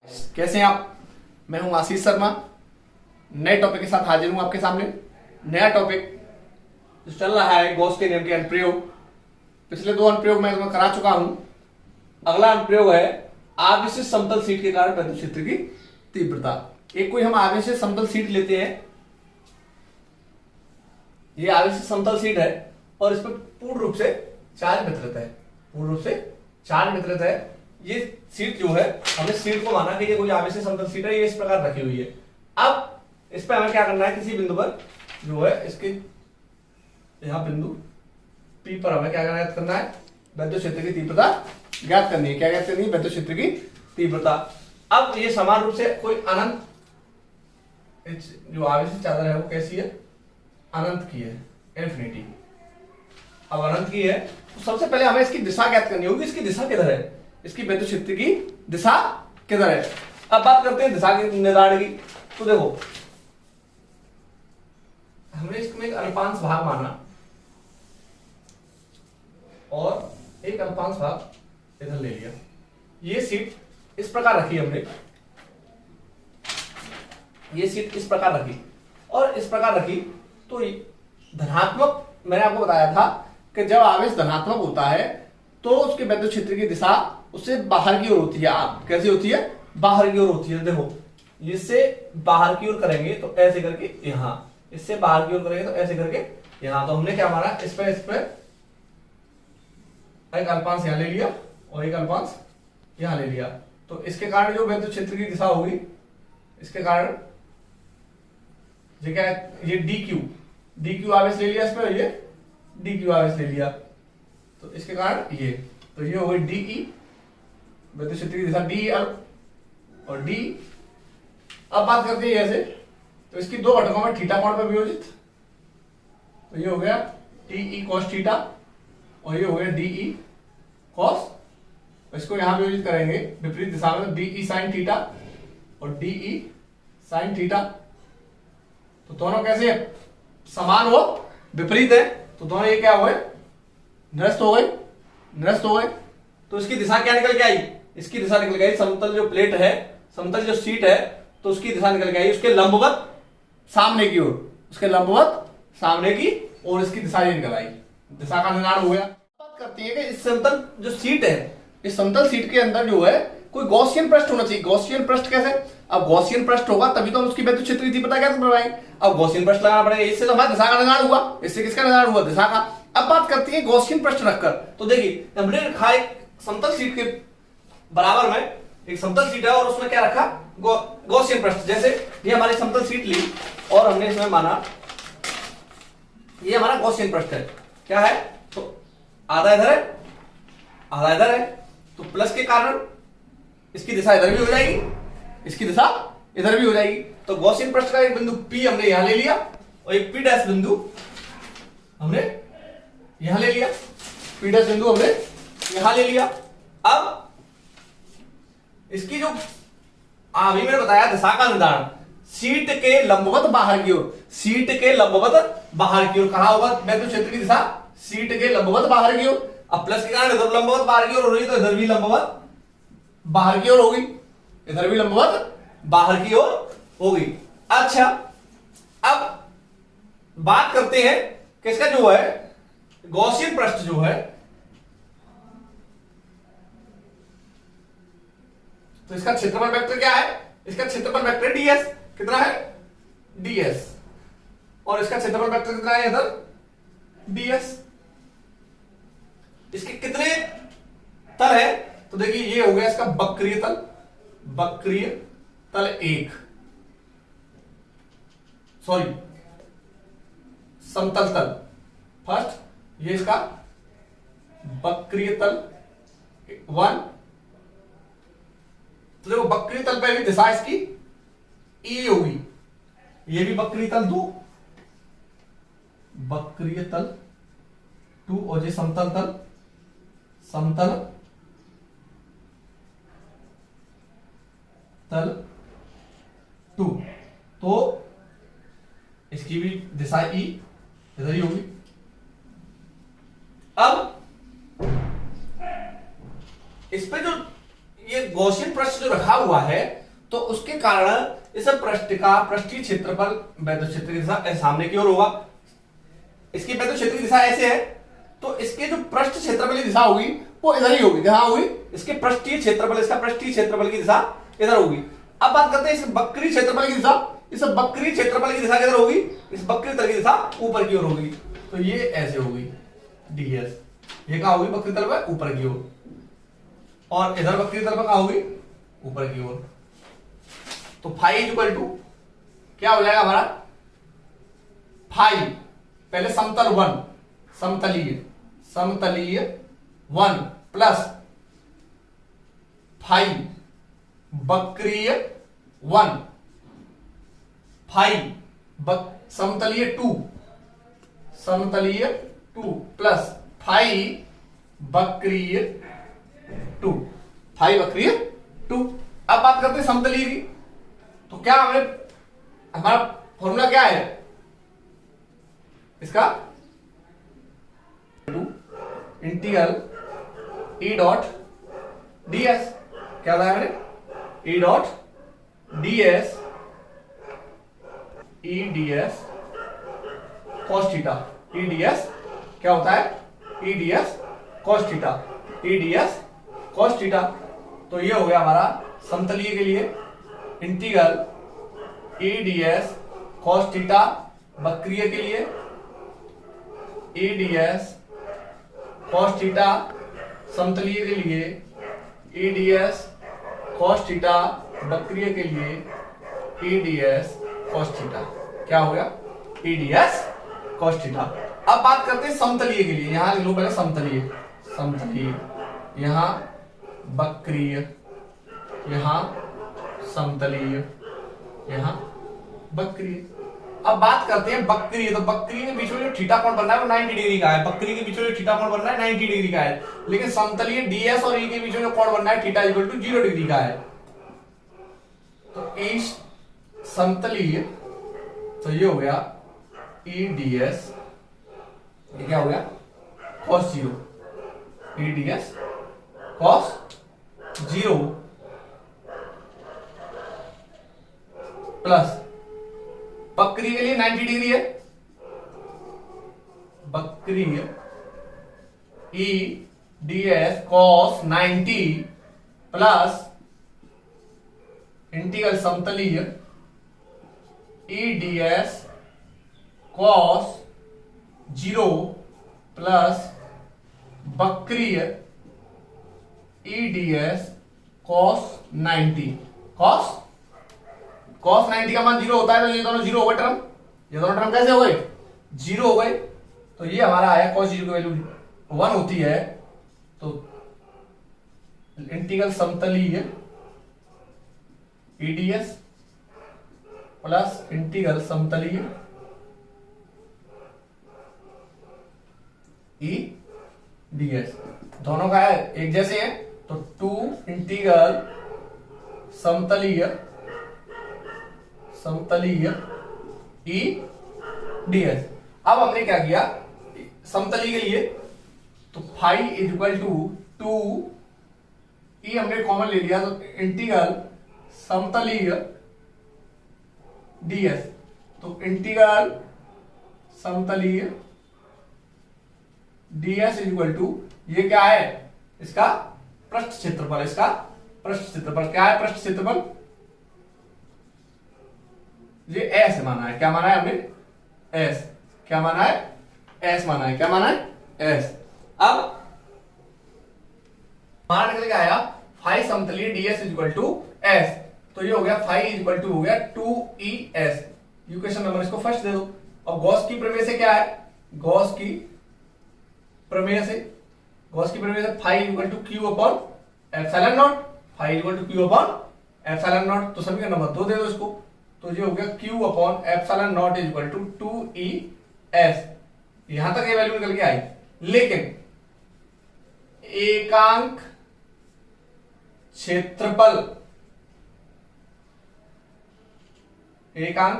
कैसे हैं आप। मैं हूं आशीष शर्मा, नए टॉपिक के साथ हाजिर हूं आपके सामने। नया टॉपिक जो चल रहा है गॉस के नियम के अनुप्रयोग। पिछले दो अनुप्रयोग मैं तुम्हें करा चुका हूं। अगला अनुप्रयोग है आवेशित समतल शीट के कारण विद्युत क्षेत्र की तीव्रता। एक कोई हम आवेशित समतल शीट लेते हैं, ये आवेशित समतल शीट है और इस पर पूर्ण रूप से चार्ज वितरित है, पूर्ण रूप से चार्ज वितरित है। ये सीट जो है, हमने सीट को माना कि ये कोई आवेशित समतल सीट है, ये इस प्रकार रखी हुई है। अब इस पे हमें क्या करना है, किसी बिंदु पर जो है इसके यहां बिंदु P पर हमें क्या करना है, विद्युत क्षेत्र की तीव्रता ज्ञात करनी है। क्या ज्ञात करनी है? विद्युत क्षेत्र की तीव्रता। अब ये समान रूप से कोई अनंत जो आवेशित चादर है वो कैसी है, अनंत की है, इन्फिनिटी। अब अनंत की है तो सबसे पहले हमें इसकी दिशा ज्ञात करनी होगी। इसकी दिशा किधर है, इसकी विद्युत क्षेत्र की दिशा किधर है। अब बात करते हैं दिशा के निर्धारण की। तो देखो, हमने इसमें एक अल्पांश भाग माना और एक अल्पांश भाग इधर ले लिया। ये सीट इस प्रकार रखी हमने, ये सीट इस प्रकार रखी और इस प्रकार रखी। तो धनात्मक, मैंने आपको बताया था कि जब आवेश धनात्मक होता है तो उसके विद्युत क्षेत्र की दिशा उससे बाहर की ओर होती है। कैसी होती है? बाहर की ओर होती है। देखो, इससे बाहर की ओर करेंगे तो ऐसे करके यहां, इससे बाहर की ओर करेंगे तो ऐसे करके यहां। तो हमने क्या माना, इस पे एक अल्पांश यहां ले लिया और एक अल्पांश यहां ले लिया। तो इसके कारण जो विद्युत क्षेत्र की दिशा होगी, इसके कारण ये क्या है, ये DQ आवेश ले लिया इस पे, ये DQ आवेश ले लिया। तो इसके कारण ये, तो ये हो गई DE, विद्युत क्षेत्र की दिशा DE और D। अब बात करते हैं ऐसे, तो इसकी दो घटकों में थीटा कोण पर वियोजित। तो ये हो गया TE cos थीटा और ये हो गया DE cos। इसको यहां वियोजित करेंगे विपरीत दिशा में, तो DE sin थीटा और DE sin थीटा। तो दोनों कैसे समान हो, विपरीत है, तो दोनों ये क्या हुए, निरस्त हो गए। तो इसकी दिशा क्या निकल के आई, इसकी दिशा निकल गई समतल जो प्लेट है, समतल जो सीट है, तो उसकी दिशा निकल गई उसके लंबवत सामने की ओर, उसके लंबवत सामने की ओर इसकी दिशा ये निकल आई। दिशा का निर्धारण हो गया। बात करती है कि इस समतल जो सीट है, इस समतल सीट के अंदर जो है कोई गॉसियन पृष्ठ होना चाहिए। गॉसियन पृष्ठ कैसे? अब गॉसियन पृष्ठ होगा तभी तो हम उसकी विद्युत क्षेत्र की तीव्रता कैसे बढ़ाएंगे। अब गॉसियन पृष्ठ लगाना पड़ेगा, इससे तो हमारा दिशा का निर्धारण हुआ। इससे किसका निर्धारण हुआ? दिशा का। अब बात करती है गॉसियन पृष्ठ रखकर। तो देखिए, हमने रखा एक समतल सीट के बराबर में एक समतल सीट है और उसमें क्या रखा, गॉसियन पृष्ठ। जैसे ये हमारी समतल सीट ली और हमने इसमें माना ये हमारा गॉसियन पृष्ठ है। क्या है? तो आधा इधर है, आधा इधर है, तो प्लस के कारण इसकी दिशा इधर भी हो जाएगी, इसकी दिशा इधर भी हो जाएगी। तो गॉसियन पृष्ठ का एक बिंदु P हमने यहां ले लिया और एक P' बिंदु हमने यहां ले लिया, P' बिंदु हमने यहां ले लिया। अब इसकी जो अभी मैंने बताया दिशा का निर्धारण, सीट के लंबवत बाहर की ओर, सीट के लंबवत बाहर की ओर कहा होगा विद्युत क्षेत्र की दिशा, सीट के लंबवत बाहर की ओर। अब प्लस के कारण इधर लंबवत बाहर की ओर हो रही है तो इधर भी लंबवत बाहर की ओर होगी, इधर भी लंबवत बाहर की ओर होगी। अच्छा, अब बात करते हैं कि इसका जो है गॉसियन पृष्ठ जो है, तो इसका क्षेत्रफल वेक्टर क्या है, इसका क्षेत्रफल वेक्टर ds कितना है, ds, और इसका क्षेत्रफल वेक्टर कितना है इधर, ds। इसके कितने तल है? तो देखिए, ये हो गया इसका वक्रीय तल, वक्रीय तल 1, सॉरी समतल तल फर्स्ट, ये इसका वक्रीय तल 1। तो देखो, वक्रीय तल पे भी दिशा इसकी E होगी, ये भी वक्रीय तल 2, वक्रीय तल 2, और ये समतल तल, समतल तल 2। तो इसकी भी दिशा E इधर ही होगी। अब इस पे जो ये गॉसियन पृष्ठ पृष्ठ जो रखा हुआ है तो उसके कारण इस पृष्ठ का पृष्ठीय क्षेत्रफल वैद्युत क्षेत्र की दिशा सामने की ओर होगा। इसकी वैद्युत क्षेत्र की दिशा ऐसे है तो इसके जो पृष्ठ क्षेत्रफल की दिशा होगी वो इधर ही होगी। कहां होगी? इसके पृष्ठीय क्षेत्रफल, इसका पृष्ठीय क्षेत्रफल की दिशा इधर होगी। अब बात करते हैं इस वक्रीय क्षेत्रफल की दिशा। इस वक्रीय क्षेत्रफल की दिशा किधर होगी? इस वक्रीय तल की दिशा ऊपर की ओर होगी। तो ये ऐसे होगी ds। ये कहां होगी? वक्रीय तल पर ऊपर की ओर। और इधर वक्रीय तल पर कहां होगी? ऊपर की ओर। तो फाई इक्वल टू क्या हो जाएगा हमारा? फाई पहले समतल 1, समतलीय 1 प्लस फाई वक्रीय 1, फाई समतलीय 2 प्लस फाई वक्रीय 2, फाई वक्रीय 2। अब बात करते हैं समतलीय की। तो क्या हमारा फॉर्मूला क्या है इसका? Integral E dot ds। क्या होता है मैंने? ई डॉट ds, ई ds cos थीटा। ई ds क्या होता है? ई ds cos थीटा, ई ds cos थीटा। तो ये हो गया हमारा समतलीय के लिए इंटीग्रल ई ds cos थीटा, वक्रीय के लिए ई ds cos थीटा, समतलीय के लिए ई ds cos थीटा, वक्रीय के लिए ई ds cos थीटा। क्या हो गया? ई ds cos थीटा। अब बात करते हैं समतलीय के लिए। यहां लिख लो पहले समतलीय, यहां वक्रीय, यहां समतलीय, यहां वक्रीय। अब बात करते हैं वक्रीय। तो वक्रीय के बीच में जो थीटा कोण बन रहा है वो 90 डिग्री का है। वक्रीय के बीच में जो थीटा कोण बन रहा है 90 डिग्री का है। लेकिन समतलीय ds और e के बीच में जो कोण बन रहा है थीटा इक्वल टू 0 डिग्री का है। तो इस समतलीय, तो ये हो गया e ds, ये क्या हो गया? cos 0, e ds cos 0 plus वक्रीय के लिए 90 डिग्री है, वक्रीय ई ds cos 90 प्लस इंटीग्रल समतलीय ई ds cos 0 प्लस वक्रीय ई ds cos 90। cos 90 का मान 0 होता है तो ये दोनों 0 हो गए टर्म। ये दोनों टर्म कैसे हो गए? 0 हो गए। तो ये हमारा आया cos 0 की वैल्यू 1 होती है। तो इंटीग्रल समतलीय ई ds प्लस इंटीग्रल समतलीय ई ds, दोनों का है एक जैसे है। तो 2 इंटीग्रल समतलीय ई ds। अब हमने क्या किया समतलीय के लिए? तो phi is equal to 2 E हमने कॉमन ले लिया तो इंटीग्रल समतलीय ds। तो इंटीग्रल समतलीय ds इज इक्वल टू, ये क्या है? इसका पृष्ठ क्षेत्रफल। इसका पृष्ठ क्षेत्रफल क्या है? पृष्ठ क्षेत्रफल ये s माना है। क्या माना है हमने? s। क्या माना है? s माना है। क्या माना है? s। अब हमारा निकल के आया फाई समतलीय ds is equal to s। तो ये हो गया फाई इज इक्वल टू हो गया 2es। इक्वेशन नंबर इसको फर्स्ट दे दो। और गॉस की प्रमेय से क्या है? गॉस की प्रमेय से phi is equal to q upon epsilon naught. Phi is equal to q upon epsilon naught. तो सभी का नंबर 2 दे दो इसको। तो ये हो गया q upon epsilon naught is equal to 2es। यहां तक ये वैल्यू निकल के आई। लेकिन एकांक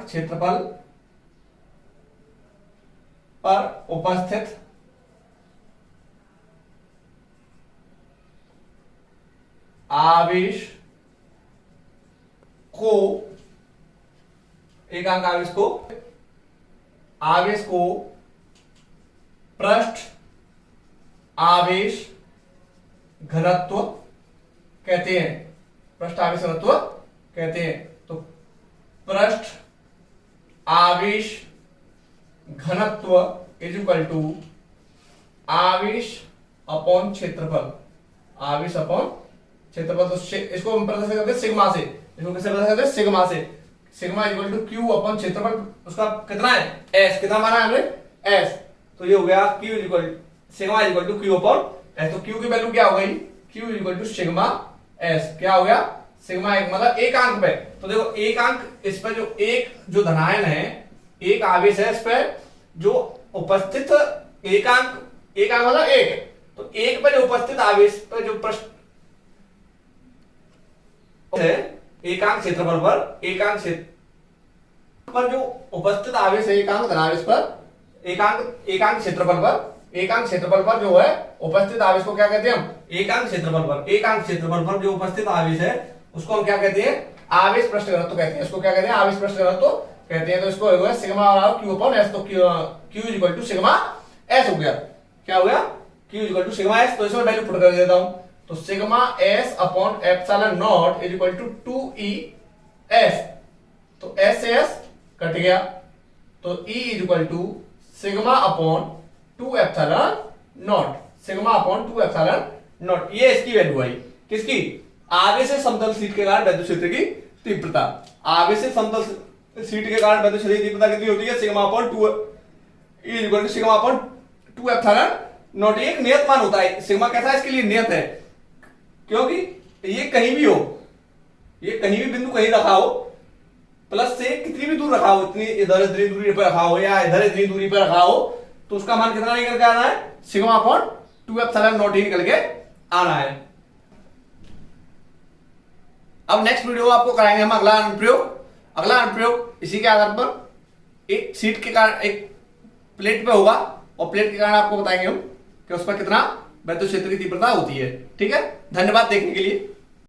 क्षेत्रफल पर उपस्थित आवेश को एकांक आवेश को पृष्ठ आवेश घनत्व कहते हैं। पृष्ठ आवेश घनत्व कहते हैं। तो पृष्ठ आवेश घनत्व इज इक्वल टू आवेश अपॉन क्षेत्रफल। आवेश अपॉन क्षेत्रफल। तो इसको हम प्रदर्शित करते हैं सिग्मा से। इसको कैसे प्रदर्शित करते हैं? सिग्मा से। Sigma equal to q upon क्षेत्रफल, उसका कितना है? एस। कितना माना है हमने? एस। तो ये हो गया q equal sigma equal to q upon s. तो क्यू की वैल्यू क्या हो गई? Q equal to sigma s. क्या हो गया? सिग्मा एक मतलब एक अंक पे। तो देखो एक अंक, इस पर जो एक जो धनायन है, एक आवेश है, इस पर जो उपस्थित एकांक मतलब एक, तो एक पर जो उपस्थित आवेश पर जो पृष्ठ है एकांक क्षेत्रफल पर, एकांक क्षेत्र पर जो उपस्थित आवेश है एकांक धनावेश पर, एकांक क्षेत्रफल पर जो है उपस्थित आवेश को क्या कहते हैं हम? एकांक क्षेत्रफल पर जो उपस्थित आवेश है उसको हम क्या कहते हैं? आवेश पृष्ठ घनत्व कहते हैं। इसको क्या कहते हैं? आवेश पृष्ठ घनत्व कहते हैं। तो इसको हो गया सिग्मा और क्यू अपॉन एस। तो q is equal to sigma s हो गया। क्या हो गया? Q is equal to sigma s. तो इसमें वैल्यू पुट कर देता हूं। तो sigma s upon epsilon naught is equal to 2e s. तो एस से एस कट गया, तो E is equal to sigma upon 2 epsilon naught. Sigma upon 2 epsilon naught. ये इसकी वैल्यू आई। किसकी? आवेश से समतल शीट के कारण विद्युत क्षेत्र की तीव्रता। आवेश से समतल शीट के कारण विद्युत क्षेत्र की तीव्रता कितनी होती है? Sigma upon 2 is equal to sigma upon 2 epsilon naught. एक नियत मान होता है। सिग्मा कैसा है? इसके लिए नियत है, क्योंकि ये कहीं भी हो, ये कहीं भी बिंदु कहीं रखा हो, प्लस से कितनी भी दूर रखा हो, इतनी इधर इतनी दूरी पर रखा हो या इधर इतनी दूरी पर रखा हो, तो उसका मान कितना निकल के आना है? सिग्मा अपॉन 2 एप्सिलॉन नॉट ही निकल के आना है। अब नेक्स्ट वीडियो में आपको कराएंगे हम अगला अनुप्रयोग। इसी के आधार पर एक शीट के कारण एक प्लेट पे होगा, और प्लेट के कारण आपको बताएंगे हम कि उस पर कितना विद्युत क्षेत्र की तीव्रता होती है। ठीक है, धन्यवाद देखने के लिए।